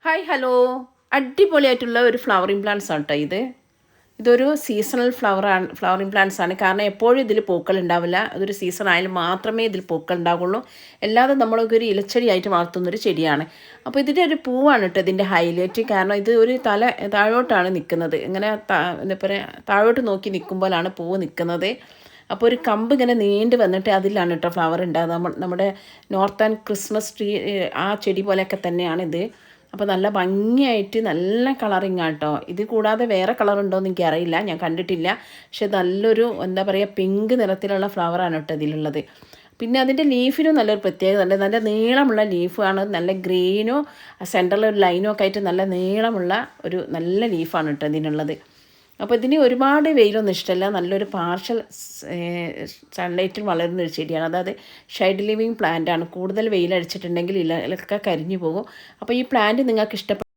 Hi hello, അടിപൊളിയായിട്ടുള്ള ഒരു flowering plants ആണ് കേട്ടോ ഇതൊരു സീസണൽ ഫ്ലവറിങ് പ്ലാന്റ്സ് ആണ്. കാരണം എപ്പോഴും ഇതിൽ പൂക്കൾ ഉണ്ടാവില്ല. അതൊരു സീസൺ ആയാലും മാത്രമേ ഇതിൽ പൂക്കൾ ഉണ്ടാവുള്ളൂ. അല്ലാതെ നമ്മളൊക്കെ ഒരു ഇലച്ചെടിയായിട്ട് വളർത്തുന്നൊരു ചെടിയാണ്. അപ്പോൾ ഇതിൻ്റെ ഒരു പൂവാണ് കേട്ടോ ഇതിൻ്റെ ഹൈലൈറ്റ്. കാരണം ഇത് ഒരു താഴോട്ടാണ് നിൽക്കുന്നത്. ഇങ്ങനെ എന്താ പറയുക, താഴോട്ട് നോക്കി നിൽക്കുമ്പോഴാണ് പൂവ് നിൽക്കുന്നത്. അപ്പോൾ ഒരു കമ്പ് ഇങ്ങനെ നീണ്ട് വന്നിട്ട് അതിലാണ് കേട്ടോ ഫ്ലവർ ഉണ്ടാകുന്നത്. നമ്മുടെ നോർത്തേൺ ക്രിസ്മസ് ട്രീ ആ ചെടി പോലെയൊക്കെ തന്നെയാണ് ഇത്. അപ്പോൾ നല്ല ഭംഗിയായിട്ട് നല്ല കളറിങ് ആട്ടോ. ഇത് കൂടാതെ വേറെ കളർ ഉണ്ടോയെന്ന് എനിക്കറിയില്ല, ഞാൻ കണ്ടിട്ടില്ല. പക്ഷെ നല്ലൊരു എന്താ പറയുക, പിങ്ക് നിറത്തിലുള്ള ഫ്ലവറാണ് കേട്ടോ ഇതിലുള്ളത്. പിന്നെ അതിൻ്റെ ലീഫിനും നല്ലൊരു പ്രത്യേകത ഉണ്ട്. നല്ല നീളമുള്ള ലീഫാണ്. നല്ല ഗ്രീനോ സെൻറ്ററിൽ ഒരു ലൈനോ ഒക്കെ ആയിട്ട് നല്ല നീളമുള്ള ഒരു നല്ല ലീഫാണ് കേട്ടോ ഇതിനുള്ളത്. അപ്പോൾ ഇതിന് ഒരുപാട് വെയിലൊന്നും ഇഷ്ടമല്ല. നല്ലൊരു പാർഷ്യൽ സൺലൈറ്റിൽ വളരുന്ന ഒരു ചെടിയാണ്. അതായത് ഷെയ്ഡ് ലിവിങ് പ്ലാന്റ് ആണ്. കൂടുതൽ വെയിലടിച്ചിട്ടുണ്ടെങ്കിൽ ഇലകളൊക്കെ കരിഞ്ഞു പോകും. അപ്പോൾ ഈ പ്ലാന്റ് നിങ്ങൾക്ക് ഇഷ്ടപ്പെട്ട